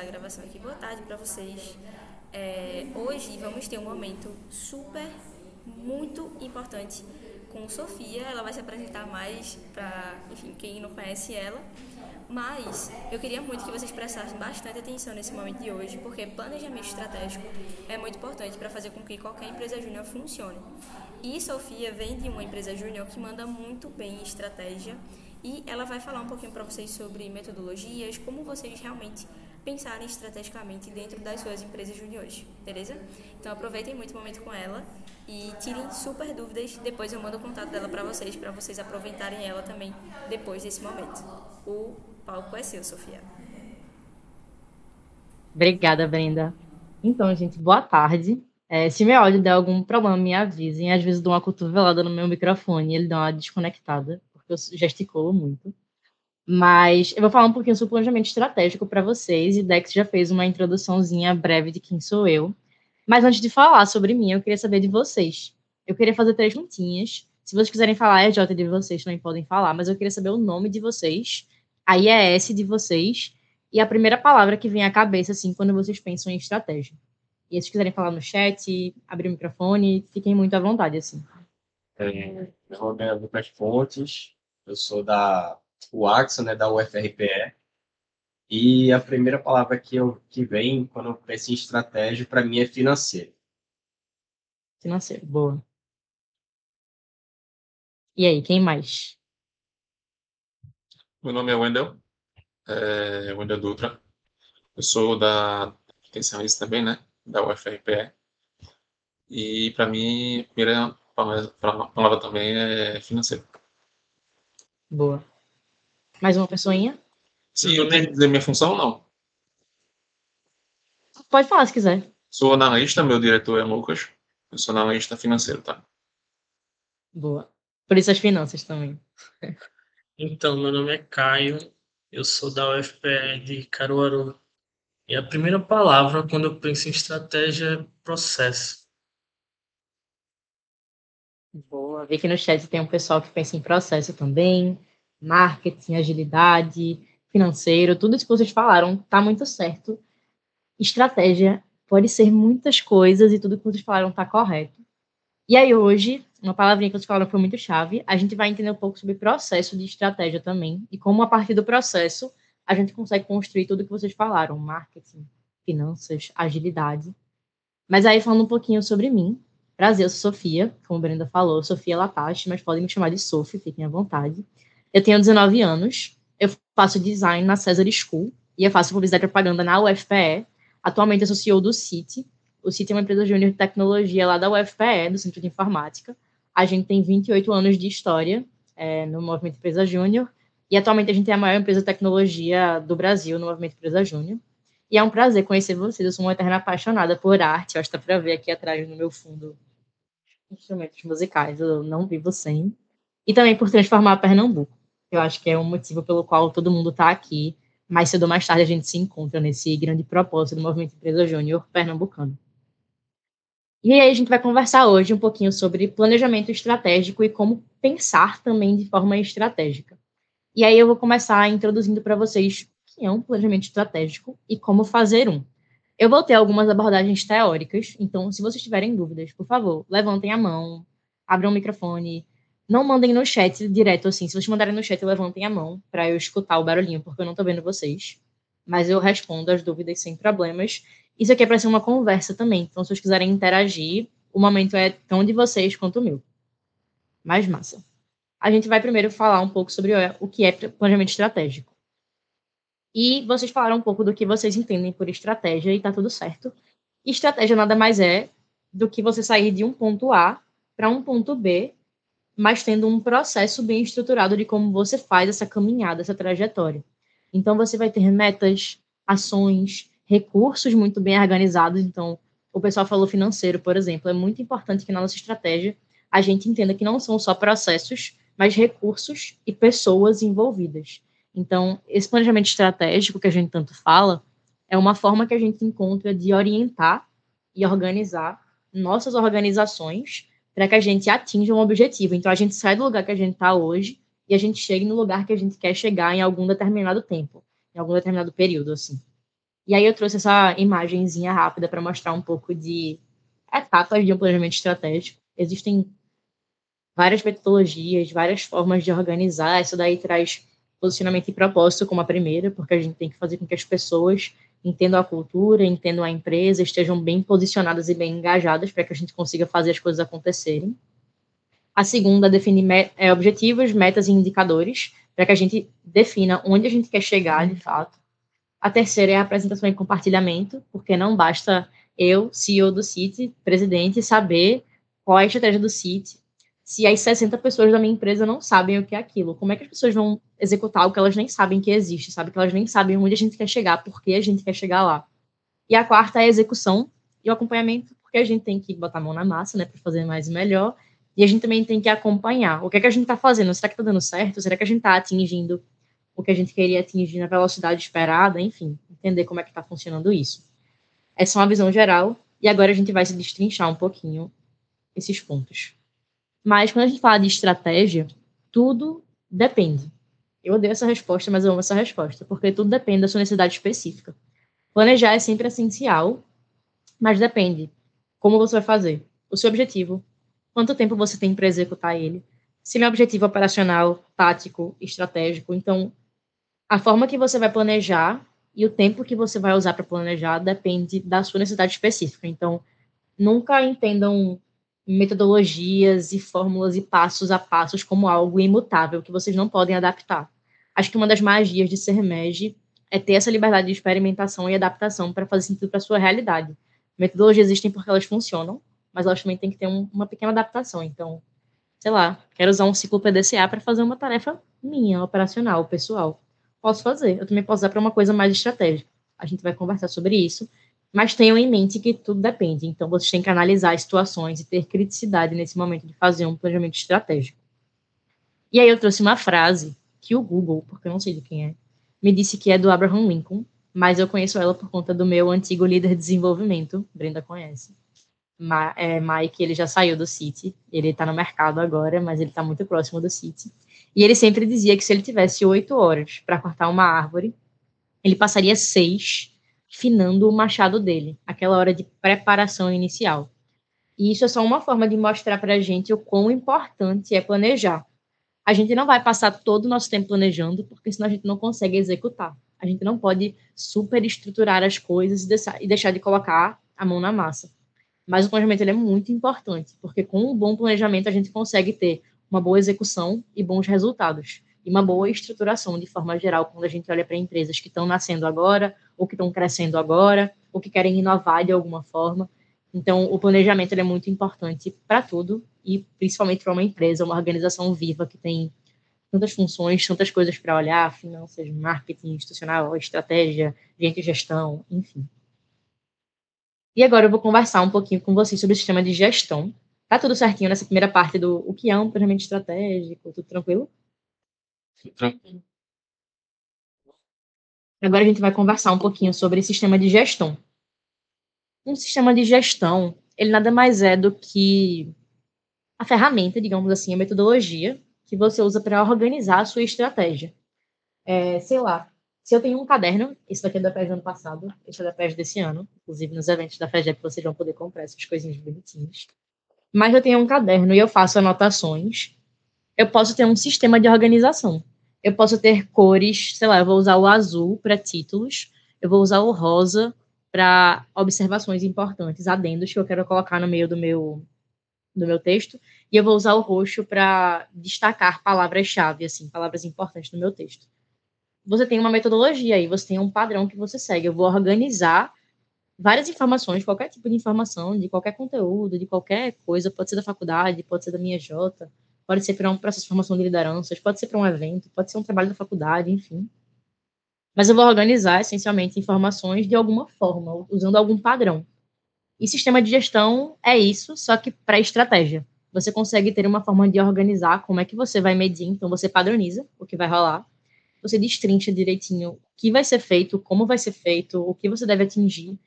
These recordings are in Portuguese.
a gravação aqui. Boa tarde para vocês. Hoje vamos ter um momento muito importante com Sofia. Ela vai se apresentar mais para, enfim, quem não conhece ela. Mas eu queria muito que vocês prestassem bastante atenção nesse momento de hoje, porque planejamento estratégico é muito importante para fazer com que qualquer empresa júnior funcione. E Sofia vem de uma empresa júnior que manda muito bem em estratégia e ela vai falar um pouquinho para vocês sobre metodologias, como vocês realmente pensarem estrategicamente dentro das suas empresas juniores, beleza? Então aproveitem muito o momento com ela e tirem super dúvidas. Depois eu mando o contato dela para vocês aproveitarem ela também depois desse momento. O palco é seu, Sofia. Obrigada, Brenda. Então, gente, boa tarde. Se meu áudio der algum problema, me avisem. Às vezes dou uma cotovelada no meu microfone e ele dá uma desconectada, porque eu gesticulo muito. Mas eu vou falar um pouquinho sobre planejamento estratégico para vocês, e Dex já fez uma introduçãozinha breve de quem sou eu. Mas antes de falar sobre mim, eu queria saber de vocês. Eu queria fazer 3 juntinhas. Se vocês quiserem falar a EJ de vocês, também podem falar, mas eu queria saber o nome de vocês, a IES de vocês, e a primeira palavra que vem à cabeça, assim, quando vocês pensam em estratégia. E se quiserem falar no chat, abrir o microfone, fiquem muito à vontade, assim. Meu nome é Lucas Fontes, eu sou da UAXA, né, da UFRPE, e a primeira palavra que vem quando eu penso em estratégia, para mim, é financeiro. Financeiro, boa. E aí, quem mais? Meu nome é Wendel Dutra. Eu sou da Potencialize também, né? Da UFRPE. E para mim, a primeira palavra também é financeiro. Boa. Mais uma pessoinha? Sim, eu tenho que dizer minha função, não. Pode falar se quiser. Sou analista, meu diretor é Lucas. Eu sou analista financeiro, tá? Boa. Por isso as finanças também. Então, meu nome é Caio, eu sou da UFPE de Caruaru. E a primeira palavra, quando eu penso em estratégia, é processo. Boa. Vi que no chat tem um pessoal que pensa em processo também, marketing, agilidade, financeiro, tudo isso que vocês falaram tá muito certo. Estratégia pode ser muitas coisas e tudo que vocês falaram tá correto. E aí hoje, uma palavrinha que vocês falaram foi muito chave, a gente vai entender um pouco sobre processo de estratégia também e como a partir do processo a gente consegue construir tudo que vocês falaram, marketing, finanças, agilidade. Mas aí falando um pouquinho sobre mim, prazer, eu sou Sofia, como a Brenda falou, Sofia Latache, mas podem me chamar de Sophie, fiquem à vontade. Eu tenho 19 anos, eu faço design na Cesar School e eu faço publicidade e propaganda na UFPE. Atualmente eu sou CEO do City. O City é uma empresa júnior de tecnologia lá da UFPE, do Centro de Informática. A gente tem 28 anos de história no Movimento Empresa Júnior e atualmente a gente é a maior empresa de tecnologia do Brasil no Movimento Empresa Júnior. E é um prazer conhecer vocês. Eu sou uma eterna apaixonada por arte. Eu acho que dá para ver aqui atrás no meu fundo instrumentos musicais. Eu não vivo sem. E também por transformar Pernambuco. Eu acho que é um motivo pelo qual todo mundo está aqui. Mais cedo ou mais tarde a gente se encontra nesse grande propósito do Movimento Empresa Júnior pernambucano. E aí a gente vai conversar hoje um pouquinho sobre planejamento estratégico e como pensar também de forma estratégica. E aí eu vou começar introduzindo para vocês o que é um planejamento estratégico e como fazer um. Eu vou ter algumas abordagens teóricas, então se vocês tiverem dúvidas, por favor, levantem a mão, abram o microfone, não mandem no chat direto assim. Se vocês mandarem no chat, levantem a mão para eu escutar o barulhinho, porque eu não estou vendo vocês. Mas eu respondo as dúvidas sem problemas. Isso aqui é para ser uma conversa também, então se vocês quiserem interagir, o momento é tão de vocês quanto o meu. Mais massa. A gente vai primeiro falar um pouco sobre o que é planejamento estratégico. E vocês falaram um pouco do que vocês entendem por estratégia e tá tudo certo. Estratégia nada mais é do que você sair de um ponto A para um ponto B, mas tendo um processo bem estruturado de como você faz essa caminhada, essa trajetória. Então você vai ter metas, ações, recursos muito bem organizados. Então, o pessoal falou financeiro, por exemplo, é muito importante que na nossa estratégia a gente entenda que não são só processos, mas recursos e pessoas envolvidas. Então, esse planejamento estratégico que a gente tanto fala é uma forma que a gente encontra de orientar e organizar nossas organizações para que a gente atinja um objetivo. Então, a gente sai do lugar que a gente está hoje e a gente chegue no lugar que a gente quer chegar em algum determinado tempo, em algum determinado período, assim. E aí eu trouxe essa imagenzinha rápida para mostrar um pouco de etapas de um planejamento estratégico. Existem várias metodologias, várias formas de organizar. Isso daí traz posicionamento e propósito como a primeira, porque a gente tem que fazer com que as pessoas entendam a cultura, entendam a empresa, estejam bem posicionadas e bem engajadas para que a gente consiga fazer as coisas acontecerem. A segunda, definir objetivos, metas e indicadores, para que a gente defina onde a gente quer chegar, de fato. A terceira é a apresentação e compartilhamento, porque não basta eu, CEO do Citi, presidente, saber qual é a estratégia do Citi, se as 60 pessoas da minha empresa não sabem o que é aquilo. Como é que as pessoas vão executar o que elas nem sabem que existe, sabe? Que elas nem sabem onde a gente quer chegar, por que a gente quer chegar lá. E a quarta é a execução e o acompanhamento, porque a gente tem que botar a mão na massa, né, para fazer mais e melhor, e a gente também tem que acompanhar. O que é que a gente está fazendo? Será que está dando certo? Será que a gente está atingindo o que a gente queria atingir na velocidade esperada? Enfim, entender como é que está funcionando isso. Essa é uma visão geral, e agora a gente vai se destrinchar um pouquinho esses pontos. Mas quando a gente fala de estratégia, tudo depende. Eu odeio essa resposta, mas eu amo essa resposta, porque tudo depende da sua necessidade específica. Planejar é sempre essencial, mas depende como você vai fazer, o seu objetivo, quanto tempo você tem para executar ele, se ele é um objetivo operacional, tático, estratégico. Então, a forma que você vai planejar e o tempo que você vai usar para planejar depende da sua necessidade específica. Então, nunca entendam metodologias e fórmulas e passos a passos como algo imutável que vocês não podem adaptar. Acho que uma das magias de ser MEG é ter essa liberdade de experimentação e adaptação para fazer sentido para a sua realidade. Metodologias existem porque elas funcionam, mas elas também têm que ter uma pequena adaptação. Então, sei lá, quero usar um ciclo PDCA para fazer uma tarefa minha, operacional, pessoal. Posso fazer. Eu também posso usar para uma coisa mais estratégica. A gente vai conversar sobre isso. Mas tenham em mente que tudo depende. Então, vocês têm que analisar as situações e ter criticidade nesse momento de fazer um planejamento estratégico. E aí eu trouxe uma frase que o Google, porque eu não sei de quem é, me disse que é do Abraham Lincoln, mas eu conheço ela por conta do meu antigo líder de desenvolvimento, Brenda conhece. Mike, ele já saiu do Citi, ele está no mercado agora, mas ele está muito próximo do Citi. E ele sempre dizia que se ele tivesse 8 horas para cortar uma árvore, ele passaria 6 finando o machado dele, aquela hora de preparação inicial. E isso é só uma forma de mostrar para a gente o quão importante é planejar. A gente não vai passar todo o nosso tempo planejando, porque senão a gente não consegue executar. A gente não pode superestruturar as coisas e deixar de colocar a mão na massa. Mas o planejamento ele é muito importante, porque com um bom planejamento a gente consegue ter uma boa execução e bons resultados. E uma boa estruturação, de forma geral, quando a gente olha para empresas que estão nascendo agora, ou que estão crescendo agora, ou que querem inovar de alguma forma. Então, o planejamento é muito importante para tudo, e principalmente para uma empresa, uma organização viva que tem tantas funções, tantas coisas para olhar, finanças, marketing, institucional, estratégia, gente, gestão, enfim. E agora eu vou conversar um pouquinho com vocês sobre o sistema de gestão. Tá tudo certinho nessa primeira parte do o que é um planejamento estratégico? Tudo tranquilo? Tranquilo. Agora a gente vai conversar um pouquinho sobre sistema de gestão. Um sistema de gestão, ele nada mais é do que a ferramenta, digamos assim, a metodologia que você usa para organizar a sua estratégia. Sei lá, se eu tenho um caderno, esse daqui é da PES do ano passado, esse é da PES desse ano, inclusive nos eventos da FEGEP vocês vão poder comprar essas coisinhas bonitinhas. Mas eu tenho um caderno e eu faço anotações, eu posso ter um sistema de organização. Eu posso ter cores, sei lá, eu vou usar o azul para títulos, eu vou usar o rosa para observações importantes, adendos que eu quero colocar no meio do meu texto, e eu vou usar o roxo para destacar palavras-chave, assim, palavras importantes no meu texto. Você tem uma metodologia aí, você tem um padrão que você segue. Eu vou organizar várias informações, qualquer tipo de informação, de qualquer conteúdo, de qualquer coisa, pode ser da faculdade, pode ser da minha Jota, pode ser para um processo de formação de lideranças, pode ser para um evento, pode ser um trabalho da faculdade, enfim. Mas eu vou organizar, essencialmente, informações de alguma forma, usando algum padrão. E sistema de gestão é isso, só que para estratégia. Você consegue ter uma forma de organizar como é que você vai medir, então você padroniza o que vai rolar, você destrincha direitinho o que vai ser feito, como vai ser feito, o que você deve atingir,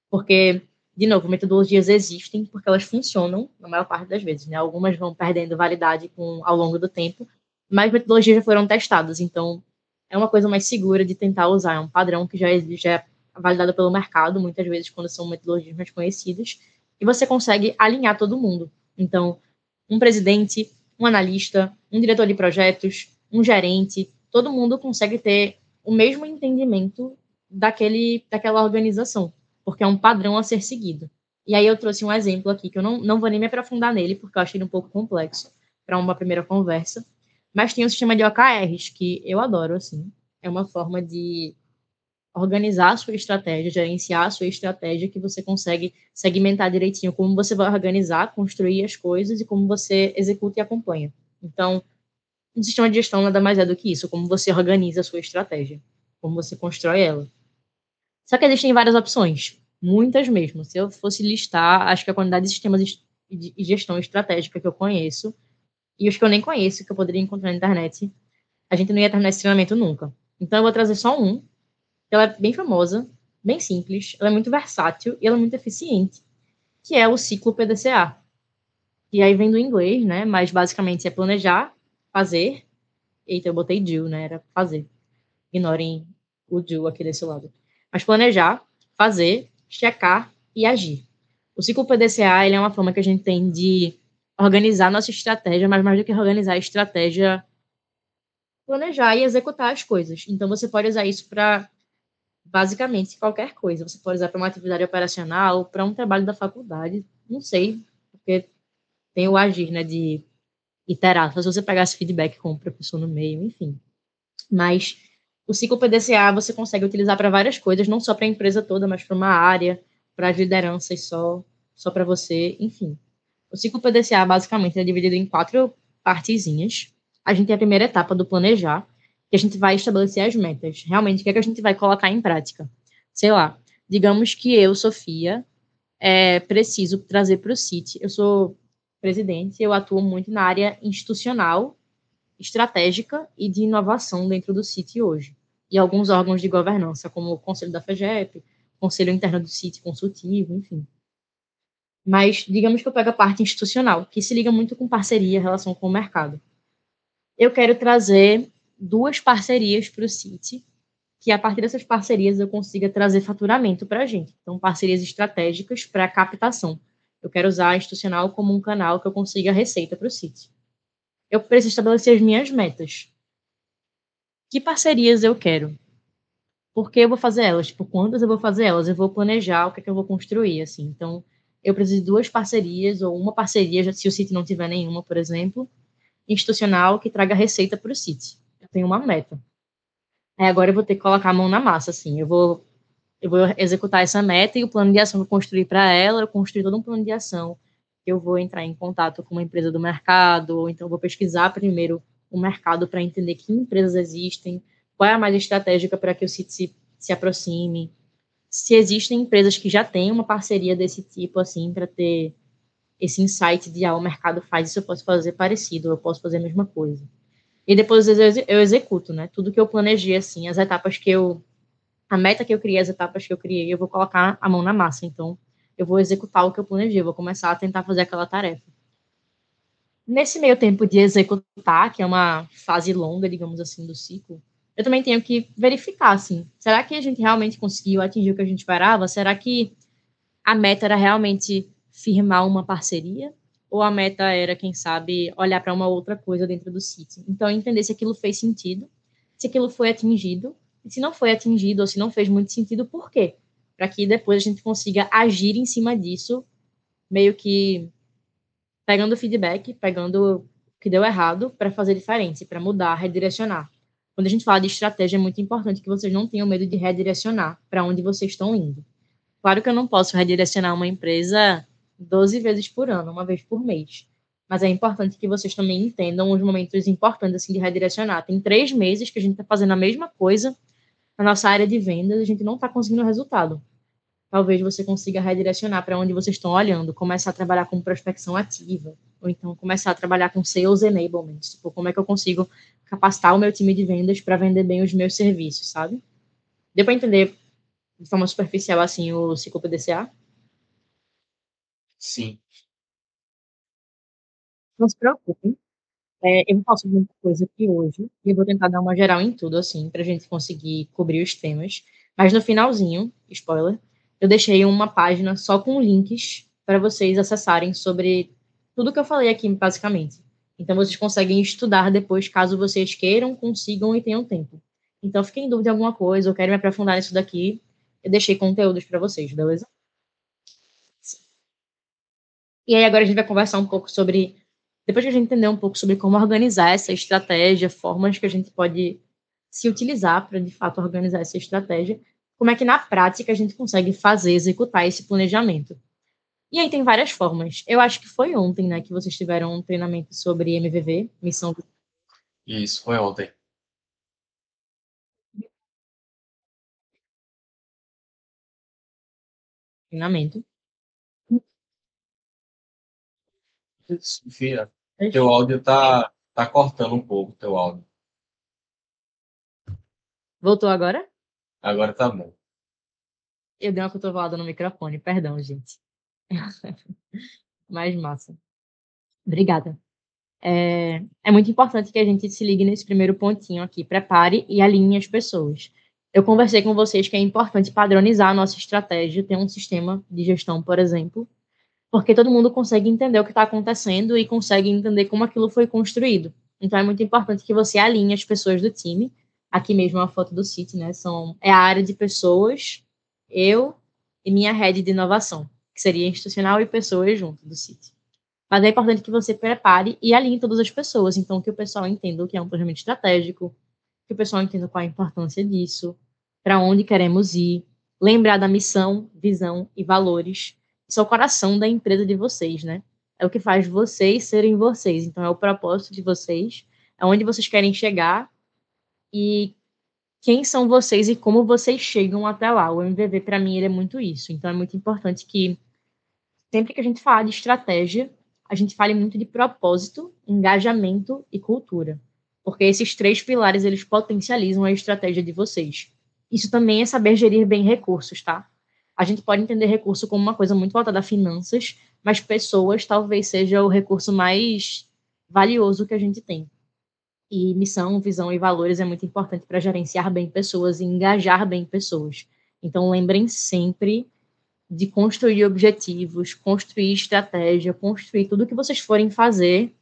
porque, de novo, metodologias existem porque elas funcionam na maior parte das vezes, né? Algumas vão perdendo validade ao longo do tempo, mas metodologias já foram testadas, então é uma coisa mais segura de tentar usar, é um padrão que já validada pelo mercado, muitas vezes quando são metodologias mais conhecidas, e você consegue alinhar todo mundo. Então, um presidente, um analista, um diretor de projetos, um gerente, todo mundo consegue ter o mesmo entendimento daquela organização, porque é um padrão a ser seguido. E aí eu trouxe um exemplo aqui, que eu não vou nem me aprofundar nele, porque eu achei ele um pouco complexo para uma primeira conversa, mas tem o sistema de OKRs, que eu adoro, assim. É uma forma de organizar a sua estratégia, gerenciar a sua estratégia, que você consegue segmentar direitinho como você vai organizar, construir as coisas e como você executa e acompanha. Então, um sistema de gestão nada mais é do que isso, como você organiza a sua estratégia, como você constrói ela. Só que existem várias opções, muitas mesmo. Se eu fosse listar, acho que a quantidade de sistemas de gestão estratégica que eu conheço, e os que eu nem conheço, que eu poderia encontrar na internet, a gente não ia terminar esse treinamento nunca. Então, eu vou trazer só um. Ela é bem famosa, bem simples, ela é muito versátil e ela é muito eficiente, que é o ciclo PDCA. E aí vem do inglês, né? Mas basicamente é planejar, fazer. Eita, eu botei do, né? Era fazer. Ignorem o do aqui desse lado. Mas planejar, fazer, checar e agir. O ciclo PDCA, ele é uma forma que a gente tem de organizar nossa estratégia, mas mais do que organizar a estratégia, planejar e executar as coisas. Então, você pode usar isso para basicamente qualquer coisa. Você pode usar para uma atividade operacional, para um trabalho da faculdade, não sei, porque tem o agir, né, de iterar, se você pegasse feedback com o professor no meio, enfim. Mas o ciclo PDCA você consegue utilizar para várias coisas, não só para a empresa toda, mas para uma área, para as lideranças só para você, enfim. O ciclo PDCA basicamente é dividido em 4 partezinhas. A gente tem a primeira etapa do planejar, que a gente vai estabelecer as metas. Realmente, o que é que a gente vai colocar em prática? Sei lá, digamos que eu, Sofia, preciso trazer para o CIT. Eu sou presidente, eu atuo muito na área institucional, estratégica e de inovação dentro do CIT hoje. E alguns órgãos de governança, como o Conselho da FGEP, Conselho Interno do CIT Consultivo, enfim. Mas digamos que eu pego a parte institucional, que se liga muito com parceria, relação com o mercado. Eu quero trazer 2 parcerias para o CIT, que a partir dessas parcerias eu consiga trazer faturamento para a gente. Então, parcerias estratégicas para captação. Eu quero usar a institucional como um canal que eu consiga receita para o CIT. Eu preciso estabelecer as minhas metas. Que parcerias eu quero? Por que eu vou fazer elas? Tipo, quantas eu vou fazer elas? Eu vou planejar o que é que eu vou construir, assim. Então, eu preciso de 2 parcerias, ou uma parceria, se o CIT não tiver nenhuma, por exemplo, institucional, que traga receita para o CIT. Eu tenho uma meta. Aí agora eu vou ter que colocar a mão na massa, assim. Eu vou executar essa meta e o plano de ação que eu construir para ela, eu construir todo um plano de ação. Eu vou entrar em contato com uma empresa do mercado, ou então eu vou pesquisar primeiro o mercado para entender que empresas existem, qual é a mais estratégica para que o CIT se aproxime, se existem empresas que já têm uma parceria desse tipo, assim, para ter esse insight de, o mercado faz isso, eu posso fazer parecido, eu posso fazer a mesma coisa. E depois eu executo, né? Tudo que eu planejei, assim, as etapas que a meta que eu criei, as etapas que eu criei, eu vou colocar a mão na massa. Então, eu vou executar o que eu planejei, eu vou começar a tentar fazer aquela tarefa. Nesse meio tempo de executar, que é uma fase longa, digamos assim, do ciclo, eu também tenho que verificar, assim, será que a gente realmente conseguiu atingir o que a gente esperava? Será que a meta era realmente firmar uma parceria? Ou a meta era, quem sabe, olhar para uma outra coisa dentro do sítio? Então, entender se aquilo fez sentido, se aquilo foi atingido, e se não foi atingido ou se não fez muito sentido, por quê? Para que depois a gente consiga agir em cima disso, meio que pegando feedback, pegando o que deu errado para fazer diferente, para mudar, redirecionar. Quando a gente fala de estratégia, é muito importante que vocês não tenham medo de redirecionar para onde vocês estão indo. Claro que eu não posso redirecionar uma empresa 12 vezes por ano, uma vez por mês. Mas é importante que vocês também entendam os momentos importantes assim, de redirecionar. Tem 3 meses que a gente está fazendo a mesma coisa na nossa área de vendas e a gente não está conseguindo resultado. Talvez você consiga redirecionar para onde vocês estão olhando, começar a trabalhar com prospecção ativa, ou então começar a trabalhar com sales enablement, tipo, como é que eu consigo capacitar o meu time de vendas para vender bem os meus serviços, sabe? Deu para entender de forma superficial, assim, o ciclo PDCA? Sim. Não se preocupem. Eu vou falar sobre muita coisa aqui hoje e eu vou tentar dar uma geral em tudo, assim, para a gente conseguir cobrir os temas. Mas no finalzinho, spoiler, eu deixei uma página só com links para vocês acessarem sobre tudo que eu falei aqui, basicamente. Então, vocês conseguem estudar depois, caso vocês queiram, consigam e tenham tempo. Então, fiquem em dúvida de alguma coisa ou querem me aprofundar nisso daqui, eu deixei conteúdos para vocês, beleza? E aí, agora a gente vai conversar um pouco sobre, depois que a gente entender um pouco sobre como organizar essa estratégia, formas que a gente pode se utilizar para, de fato, organizar essa estratégia, como é que, na prática, a gente consegue fazer, executar esse planejamento. E aí tem várias formas. Eu acho que foi ontem, né, que vocês tiveram um treinamento sobre MVV, missão do Isso, foi ontem. treinamento. Sofia, teu áudio tá cortando um pouco, teu áudio. Voltou agora? Agora tá bom. Eu dei uma cotovelada no microfone, perdão, gente. Mas massa. Obrigada. É muito importante que a gente se ligue nesse primeiro pontinho aqui, prepare e alinhe as pessoas. Eu conversei com vocês que é importante padronizar a nossa estratégia, ter um sistema de gestão, por exemplo, porque todo mundo consegue entender o que está acontecendo e consegue entender como aquilo foi construído. Então, é muito importante que você alinhe as pessoas do time. Aqui mesmo a foto do City, né? É a área de pessoas, eu e minha head de inovação, que seria institucional e pessoas junto do City. Mas é importante que você prepare e alinhe todas as pessoas. Então, que o pessoal entenda o que é um planejamento estratégico, que o pessoal entenda qual a importância disso, para onde queremos ir, lembrar da missão, visão e valores. Isso é o coração da empresa de vocês, né? É o que faz vocês serem vocês. Então, é o propósito de vocês, é onde vocês querem chegar e quem são vocês e como vocês chegam até lá. O MVV, para mim, ele é muito isso. Então, é muito importante que, sempre que a gente fala de estratégia, a gente fale muito de propósito, engajamento e cultura. Porque esses três pilares, eles potencializam a estratégia de vocês. Isso também é saber gerir bem recursos, tá? A gente pode entender recurso como uma coisa muito voltada a finanças, mas pessoas talvez seja o recurso mais valioso que a gente tem. E missão, visão e valores é muito importante para gerenciar bem pessoas e engajar bem pessoas. Então, lembrem sempre de construir objetivos, construir estratégia, construir tudo que vocês forem fazer,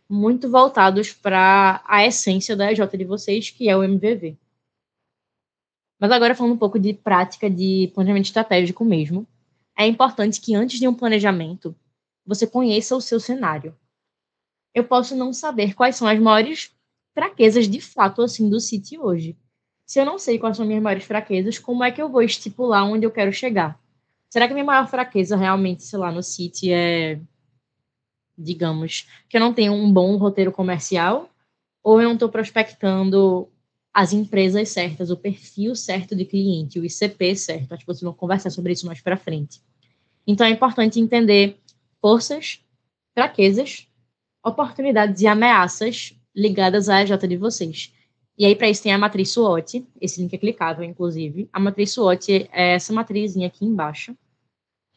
muito voltados para a essência da EJ de vocês, que é o MVV. Mas agora falando um pouco de prática de planejamento estratégico mesmo, é importante que antes de um planejamento, você conheça o seu cenário. Eu posso não saber quais são as maiores fraquezas de fato assim do City hoje. Se eu não sei quais são as minhas maiores fraquezas, como é que eu vou estipular onde eu quero chegar? Será que a minha maior fraqueza realmente, sei lá, no City é, digamos, que eu não tenho um bom roteiro comercial? Ou eu não estou prospectando as empresas certas, o perfil certo de cliente, o ICP certo? Acho que vocês vão conversar sobre isso mais para frente. Então, é importante entender forças, fraquezas, oportunidades e ameaças ligadas à EJ de vocês. E aí, para isso, tem a matriz SWOT. Esse link é clicável, inclusive. A matriz SWOT é essa matrizinha aqui embaixo.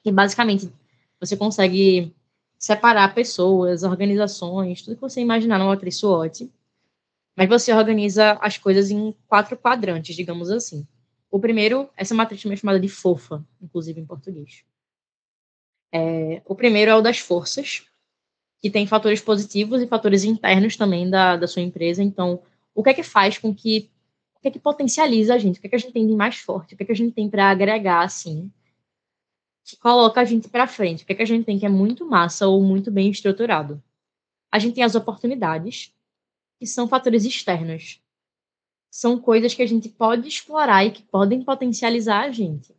E, basicamente, você consegue separar pessoas, organizações, tudo que você imaginar numa matriz SWOT. Mas você organiza as coisas em 4 quadrantes, digamos assim. O primeiro, essa matriz também é chamada de FOFA, inclusive em português. O primeiro é o das forças, que tem fatores positivos e fatores internos também da sua empresa. Então, o que é que faz com que... O que é que potencializa a gente? O que é que a gente tem de mais forte? O que é que a gente tem para agregar, assim, que coloca a gente para frente? O que é que a gente tem que é muito massa ou muito bem estruturado? A gente tem as oportunidades, que são fatores externos. São coisas que a gente pode explorar e que podem potencializar a gente.